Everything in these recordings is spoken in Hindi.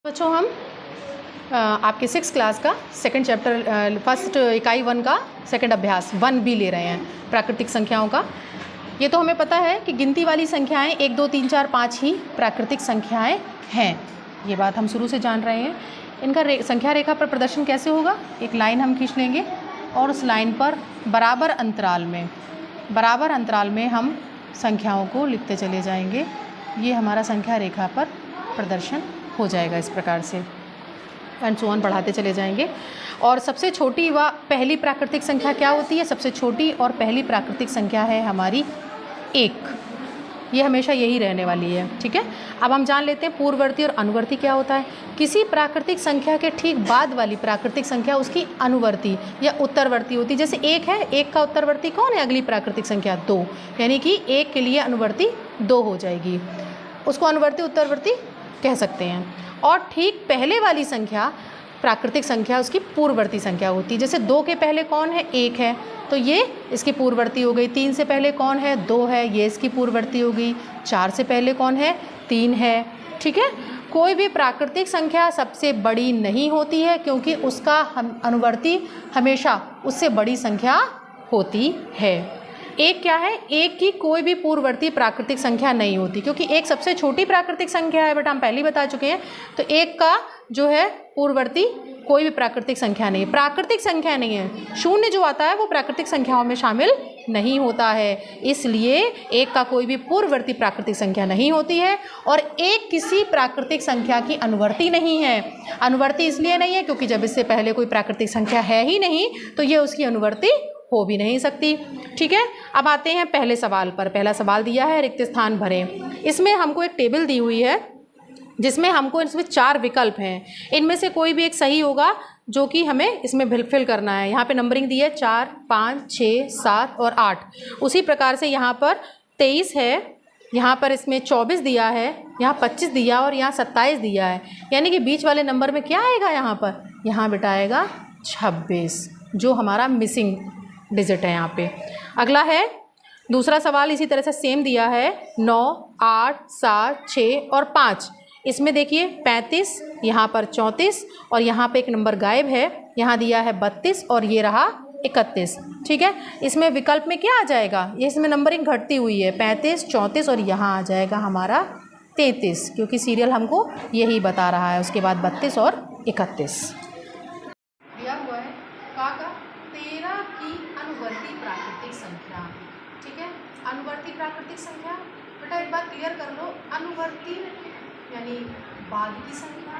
बच्चों हम आपके 6 क्लास का सेकंड चैप्टर फर्स्ट इकाई 1 का सेकंड अभ्यास 1B ले रहे हैं प्राकृतिक संख्याओं का। ये तो हमें पता है कि गिनती वाली संख्याएं 1 2 3 4 5 ही प्राकृतिक संख्याएं हैं। ये बात हम शुरू से जान रहे हैं। इनका संख्या रेखा पर प्रदर्शन कैसे होगा? एक लाइन हम खींच लेंगे और उस लाइन पर बराबर अंतराल में हम संख्याओं को लिखते चले जाएंगे। ये हमारा संख्या रेखा पर प्रदर्शन हो जाएगा इस प्रकार से, एंड सो ऑन बढ़ाते चले जाएंगे। और सबसे छोटी व पहली प्राकृतिक संख्या क्या होती है? सबसे छोटी और पहली प्राकृतिक संख्या है हमारी 1। ये हमेशा यही रहने वाली है, ठीक है। अब हम जान लेते हैं पूर्ववर्ती और अनुवर्ती क्या होता है। किसी प्राकृतिक संख्या के ठीक बाद वाली प्राकृतिक संख्या उसकी अनुवर्ती या उत्तरवर्ती होती है। जैसे 1 है, 1 का उत्तरवर्ती कौन है? अगली प्राकृतिक संख्या 2, यानी कि 1 के लिए अनुवर्ती 2 हो जाएगी, उसको अनुवर्ती उत्तरवर्ती कह सकते हैं। और ठीक पहले वाली संख्या प्राकृतिक संख्या उसकी पूर्ववर्ती संख्या होती है। जैसे 2 के पहले कौन है? 1 है, तो ये इसकी पूर्ववर्ती हो गई। 3 से पहले कौन है? 2 है, ये इसकी पूर्ववर्ती हो गई। 4 से पहले कौन है? 3 है, ठीक है। कोई भी प्राकृतिक संख्या सबसे बड़ी नहीं होती है, क्योंकि उसका अनुवर्ती हमेशा उससे बड़ी संख्या होती है। 1 क्या है? 1 की कोई भी पूर्ववर्ती प्राकृतिक संख्या नहीं होती, क्योंकि 1 सबसे छोटी प्राकृतिक संख्या है, बट हम पहले ही बता चुके हैं। तो 1 का जो है पूर्ववर्ती कोई भी प्राकृतिक संख्या नहीं है, प्राकृतिक संख्या नहीं है। 0 जो आता है वो प्राकृतिक संख्याओं में शामिल नहीं होता है, इसलिए 1 का कोई भी पूर्ववर्ती प्राकृतिक संख्या नहीं होती है। और 1 किसी प्राकृतिक संख्या की अनुवर्ती नहीं है। अनुवर्ती इसलिए नहीं है क्योंकि जब इससे पहले कोई प्राकृतिक संख्या है ही नहीं, तो ये उसकी अनुवर्ती हो भी नहीं सकती, ठीक है। अब आते हैं पहले सवाल पर। पहला सवाल दिया है रिक्त स्थान भरें। इसमें हमको एक टेबल दी हुई है जिसमें हमको इसमें 4 विकल्प हैं। इनमें से कोई भी एक सही होगा जो कि हमें इसमें फिल करना है। यहाँ पे नंबरिंग दी है 4 5 6 7 और 8। उसी प्रकार से यहाँ पर 23 है, यहाँ पर इसमें 24 दिया है, यहाँ 25 दिया और यहाँ 27 दिया है। यानी कि बीच वाले नंबर में क्या आएगा? यहाँ पर यहाँ बेटा आएगा 26, जो हमारा मिसिंग डिजिट है यहाँ पे। अगला है दूसरा सवाल, इसी तरह से सेम दिया है 9 8 7 6 और 5। इसमें देखिए 35, यहाँ पर 34 और यहाँ पे एक नंबर गायब है, यहाँ दिया है 32 और ये रहा 31, ठीक है। इसमें विकल्प में क्या आ जाएगा? ये इसमें नंबरिंग घटती हुई है, 35 34 और यहाँ आ जाएगा हमारा 33, क्योंकि सीरियल हमको यही बता रहा है। उसके बाद 32 और 31 दिया हुआ है। का 13 की अनुवर्ती प्राकृतिक संख्या, ठीक है। अनुवर्ती प्राकृतिक संख्या बेटा एक बार क्लियर कर लो, अनुवर्ती यानी बाद की संख्या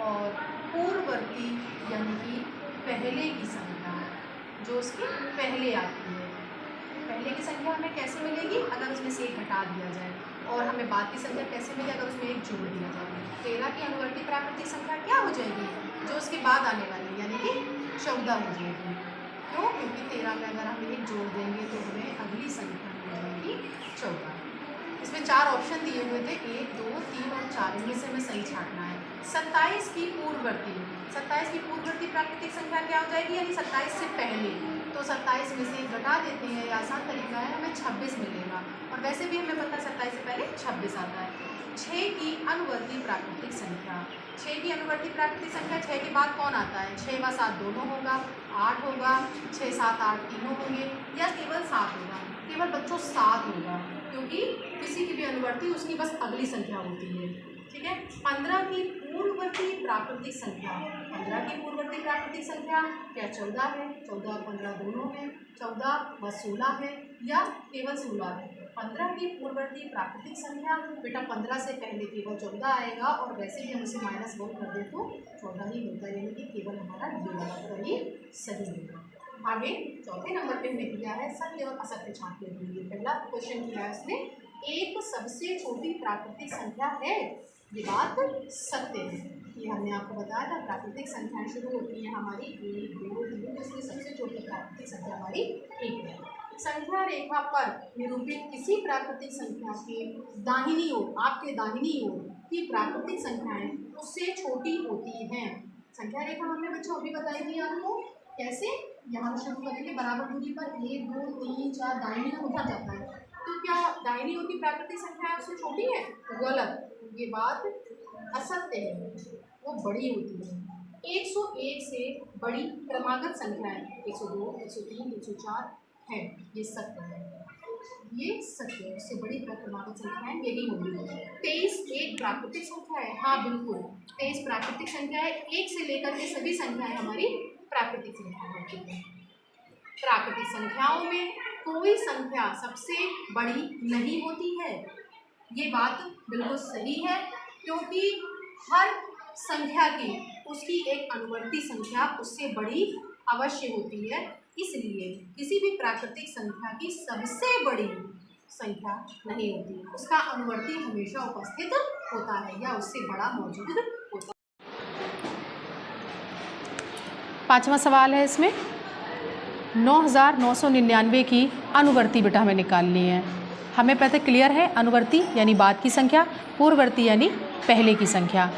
और पूर्ववर्ती यानी कि पहले की संख्या, जो उसके पहले आती है। पहले की संख्या हमें कैसे मिलेगी? अगर उसमें से 1 घटा दिया जाए। और हमें बाद की संख्या कैसे मिलेगी? अगर उसमें 1 जोड़ दिया जाए। 13 की अनुवर्ती प्राकृतिक संख्या क्या हो जाएगी? जो उसके बाद आने वाली यानी कि 14 हो जाएगी। क्यों? क्योंकि 13 में अगर हम 1 जोड़ देंगे तो हमें अगली संख्या मिल जाएगी 14। इसमें 4 ऑप्शन दिए हुए थे, 1 2 3 और 4, इनमें से हमें सही छांटना है। 27 की पूर्ववर्ती, 27 की पूर्ववर्ती प्राकृतिक संख्या क्या हो जाएगी? यानी 27 से पहले। तो 27 में से 1 घटा देते हैं, ये आसान तरीका है, हमें 26 मिलेगा। और वैसे भी हमें पता है 27 से पहले 26 आता है। 6 की अनुवर्ती प्राकृतिक संख्या, 6 की अनुवर्ती प्राकृतिक संख्या, 6 के बाद कौन आता है? 6 व 7 दोनों होगा, 8 होगा, 6 7 8 तीनों होंगे, या केवल 7 होगा? केवल बच्चों 7 होगा, क्योंकि किसी की भी अनुवर्ती उसकी बस अगली संख्या होती है, ठीक है। 15 की पूर्ववर्ती प्राकृतिक संख्या, 15 की पूर्ववर्ती प्राकृतिक संख्या क्या 14 है? 14 और 15 दोनों हैं, 14 व 16 है, या केवल 16 है? 15 की पूर्ववर्ती प्राकृतिक संख्या बेटा 15 से पहले केवल 14 आएगा, और वैसे भी हम उसे -1 कर दें तो 14 ही होता है, यानी कि केवल हमारा ये वाला ही सही होगा। आगे चौथे नंबर पे हमें दिया है सत्य और असत्य छांटने के लिए। पहला क्वेश्चन किया है उसने, 1 सबसे छोटी प्राकृतिक संख्या है, ये बात सत्य है। ये हमने आपको बताया था, प्राकृतिक संख्याएं शुरू होती हैं हमारी 1 2 3, जिसमें सबसे छोटी प्राकृतिक संख्या हमारी 1 है। संख्या रेखा पर निरूपित किसी प्राकृतिक संख्या के दाहिनी ओर, आपके दाहिनी ओर की प्राकृतिक संख्याएं उससे छोटी होती हैं। संख्या रेखा हमने बच्चों अभी बताई थी आपको, कैसे? यहाँ शुरू करेंगे बराबर दूरी पर 1 2 3 4 दाहिनी ओर उठा जाता है। तो क्या दाहिनी ओर की प्राकृतिक संख्या उससे छोटी है? गलत, ये बात असत्य है, वो बड़ी होती है। 101 से बड़ी क्रमागत संख्याएं 102, 103, 104 है, ये सत्य है, ये सत्य है। उससे बड़ी क्रमागत संख्याएं यही होंगी। 23 एक प्राकृतिक संख्या है, हाँ बिल्कुल 23 प्राकृतिक संख्या है। 1 से लेकर के सभी संख्याएं हमारी प्राकृतिक संख्या होती है। प्राकृतिक संख्याओं में कोई संख्या सबसे बड़ी नहीं होती है, ये बात बिल्कुल सही है, क्योंकि हर संख्या की उसकी एक अनुवर्ती संख्या उससे बड़ी अवश्य होती है। इसलिए किसी भी प्राकृतिक संख्या की सबसे बड़ी संख्या नहीं होती, उसका अनुवर्ती हमेशा उपस्थित होता है या उससे बड़ा मौजूद होता है। 5वां सवाल है, इसमें 9999 की अनुवर्ती बेटा हमें निकालनी है। हमें पता क्लियर है, अनुवर्ती यानी बाद की संख्या, पूर्ववर्ती यानी पहले की संख्या।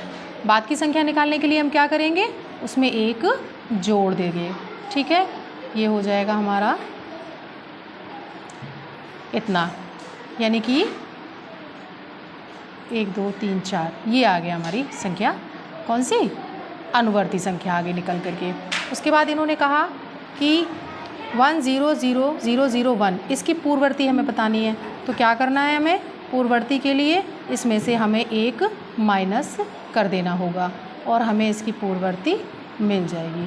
बाद की संख्या निकालने के लिए हम क्या करेंगे, उसमें एक जोड़ देंगे, ठीक है। ये हो जाएगा हमारा इतना, यानी कि 1 2 3 4, ये आ गया हमारी संख्या, कौन सी, अनुवर्ती संख्या आगे निकल करके। उसके बाद इन्होंने कहा कि 100001 इसकी पूर्ववर्ती हमें बतानी है, तो क्या करना है हमें, पूर्ववर्ती के लिए इसमें से हमें एक माइनस कर देना होगा और हमें इसकी पूर्ववर्ती मिल जाएगी,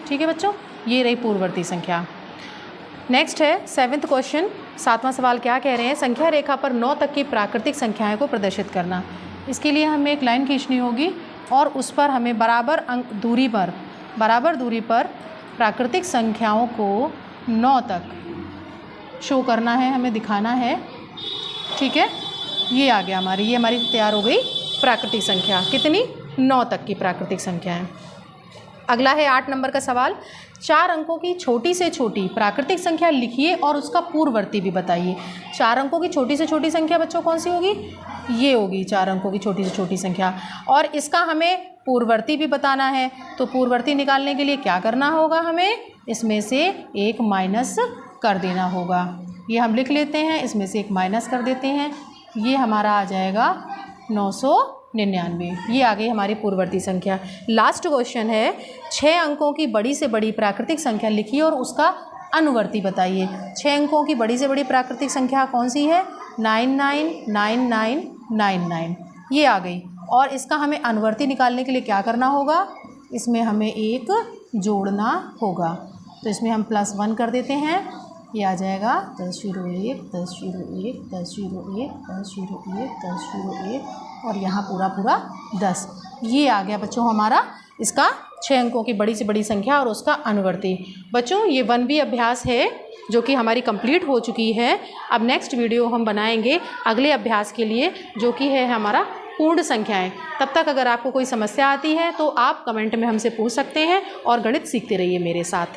ठीक है बच्चों। ये रही पूर्ववर्ती संख्या। नेक्स्ट है 7वां क्वेश्चन, 7वां सवाल क्या कह रहे हैं, संख्या रेखा पर 9 तक की प्राकृतिक संख्याएं को प्रदर्शित करना। इसके लिए हमें एक लाइन खींचनी होगी और उस पर हमें बराबर दूरी पर प्राकृतिक संख्याओं को 9 तक शो करना है, हमें दिखाना है, ठीक है। ये आ गया हमारी, ये हमारी तैयार हो गई प्राकृतिक संख्या, कितनी, 9 तक की प्राकृतिक संख्या है। अगला है 8 नंबर का सवाल, 4 अंकों की छोटी से छोटी प्राकृतिक संख्या लिखिए और उसका पूर्ववर्ती भी बताइए। 4 अंकों की छोटी से छोटी संख्या बच्चों कौन सी होगी, ये होगी 4 अंकों की छोटी से छोटी संख्या, और इसका हमें पूर्ववर्ती भी बताना है। तो पूर्ववर्ती निकालने के लिए क्या करना होगा, हमें इसमें से एक माइनस कर देना होगा। ये हम लिख लेते हैं, इसमें से एक माइनस कर देते हैं, ये हमारा आ जाएगा 999। ये आ गई हमारी पूर्ववर्ती संख्या। लास्ट क्वेश्चन है, 6 अंकों की बड़ी से बड़ी प्राकृतिक संख्या लिखिए और उसका अनुवर्ती बताइए। 6 अंकों की बड़ी से बड़ी प्राकृतिक संख्या कौन सी है, 999999, ये आ गई। और इसका हमें अनुवर्ती निकालने के लिए क्या करना होगा, इसमें हमें एक जोड़ना होगा। तो इसमें हम +1 कर देते हैं, ये आ जाएगा 1001 1001 1001 1001 1001 और यहाँ पूरा 10। ये आ गया बच्चों हमारा इसका 6 अंकों की बड़ी से बड़ी संख्या और उसका अनुवर्ती। बच्चों ये 1B अभ्यास है जो कि हमारी कंप्लीट हो चुकी है। अब नेक्स्ट वीडियो हम बनाएंगे अगले अभ्यास के लिए, जो कि है हमारा पूर्ण संख्याएं। तब तक अगर आपको कोई समस्या आती है तो आप कमेंट में हमसे पूछ सकते हैं और गणित सीखते रहिए मेरे साथ।